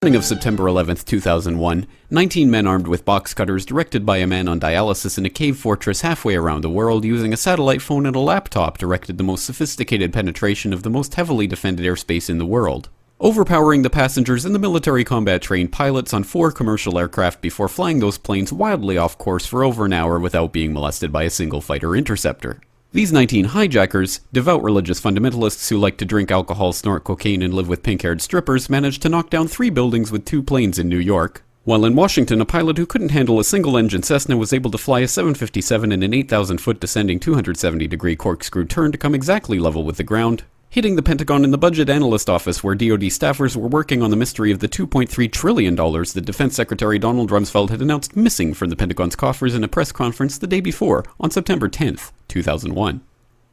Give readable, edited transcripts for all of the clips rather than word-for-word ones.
Morning of September 11th, 2001, 19 men armed with box cutters directed by a man on dialysis in a cave fortress halfway around the world using a satellite phone and a laptop directed the most sophisticated penetration of the most heavily defended airspace in the world, overpowering the passengers and the military combat-trained pilots on 4 commercial aircraft before flying those planes wildly off course for over an hour without being molested by a single fighter interceptor. These 19 hijackers, devout religious fundamentalists who like to drink alcohol, snort cocaine, and live with pink-haired strippers, managed to knock down 3 buildings with 2 planes in New York. While in Washington, a pilot who couldn't handle a single-engine Cessna was able to fly a 757 in an 8,000-foot descending 270-degree corkscrew turn to come exactly level with the ground, hitting the Pentagon in the Budget Analyst Office where DoD staffers were working on the mystery of the $2.3 trillion that Defense Secretary Donald Rumsfeld had announced missing from the Pentagon's coffers in a press conference the day before, on September 10th, 2001.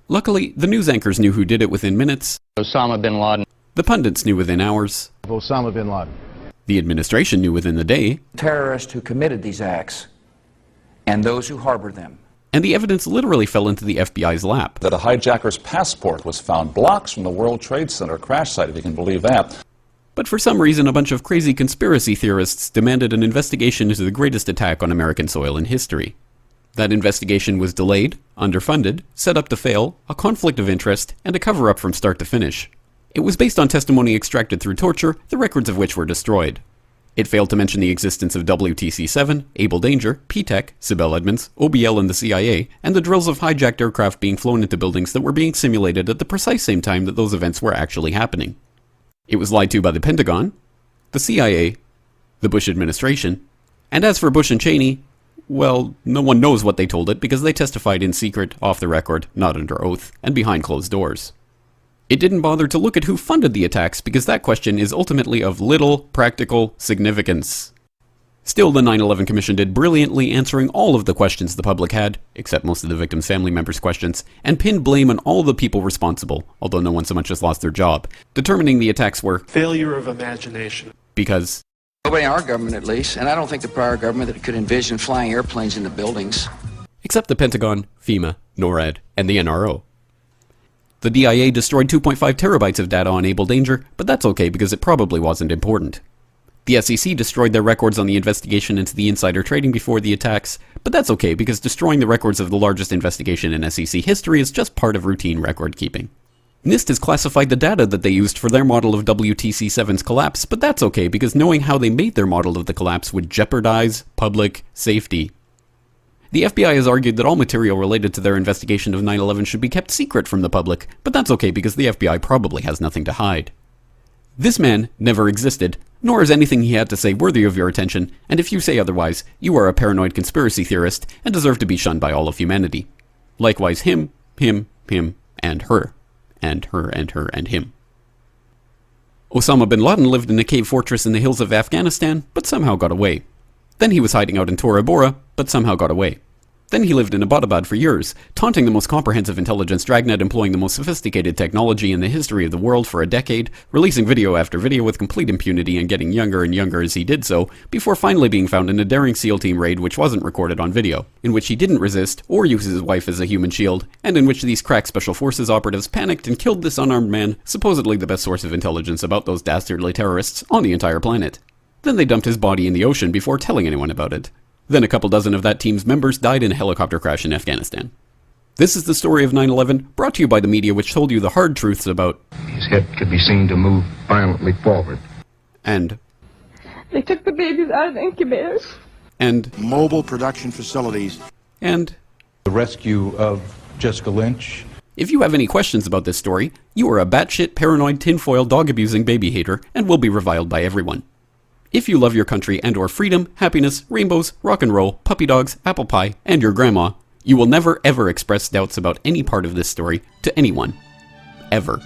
Luckily, the news anchors knew who did it within minutes. Osama bin Laden. The pundits knew within hours. Osama bin Laden. The administration knew within the day. Terrorists who committed these acts and those who harbored them. And the evidence literally fell into the FBI's lap. That a hijacker's passport was found blocks from the World Trade Center crash site, if you can believe that. But for some reason, a bunch of crazy conspiracy theorists demanded an investigation into the greatest attack on American soil in history. That investigation was delayed, underfunded, set up to fail, a conflict of interest, and a cover-up from start to finish. It was based on testimony extracted through torture, the records of which were destroyed. It failed to mention the existence of WTC-7, Able Danger, P-TECH, Sibel Edmonds, OBL and the CIA, and the drills of hijacked aircraft being flown into buildings that were being simulated at the precise same time that those events were actually happening. It was lied to by the Pentagon, the CIA, the Bush administration, and as for Bush and Cheney, well, no one knows what they told it because they testified in secret, off the record, not under oath, and behind closed doors. It didn't bother to look at who funded the attacks because that question is ultimately of little practical significance. Still, the 9/11 Commission did brilliantly answering all of the questions the public had, except most of the victims' family members' questions, and pinned blame on all the people responsible, although no one so much as lost their job, determining the attacks were failure of imagination. Because Nobody in our government, at least, and I don't think the prior government that could envision flying airplanes into buildings. Except the Pentagon, FEMA, NORAD, and the NRO. The DIA destroyed 2.5 terabytes of data on Able Danger, but that's okay because it probably wasn't important. The SEC destroyed their records on the investigation into the insider trading before the attacks, but that's okay because destroying the records of the largest investigation in SEC history is just part of routine record keeping. NIST has classified the data that they used for their model of WTC-7's collapse, but that's okay because knowing how they made their model of the collapse would jeopardize public safety. The FBI has argued that all material related to their investigation of 9/11 should be kept secret from the public, but that's okay because the FBI probably has nothing to hide. This man never existed, nor is anything he had to say worthy of your attention, and if you say otherwise, you are a paranoid conspiracy theorist and deserve to be shunned by all of humanity. Likewise him, and her. And her, and her, and him. Osama bin Laden lived in a cave fortress in the hills of Afghanistan, but somehow got away. Then he was hiding out in Tora Bora, but somehow got away. Then he lived in Abbottabad for years, taunting the most comprehensive intelligence dragnet employing the most sophisticated technology in the history of the world for a decade, releasing video after video with complete impunity and getting younger and younger as he did so, before finally being found in a daring SEAL team raid which wasn't recorded on video, in which he didn't resist or use his wife as a human shield, and in which these crack special forces operatives panicked and killed this unarmed man, supposedly the best source of intelligence about those dastardly terrorists on the entire planet. Then they dumped his body in the ocean before telling anyone about it. Then a couple dozen of that team's members died in a helicopter crash in Afghanistan. This is the story of 9/11, brought to you by the media which told you the hard truths about his head could be seen to move violently forward. And they took the babies out of the incubators. And mobile production facilities. And the rescue of Jessica Lynch. If you have any questions about this story, you are a batshit paranoid tinfoil dog-abusing baby hater and will be reviled by everyone. If you love your country and or freedom, happiness, rainbows, rock and roll, puppy dogs, apple pie, and your grandma, you will never ever express doubts about any part of this story to anyone. Ever.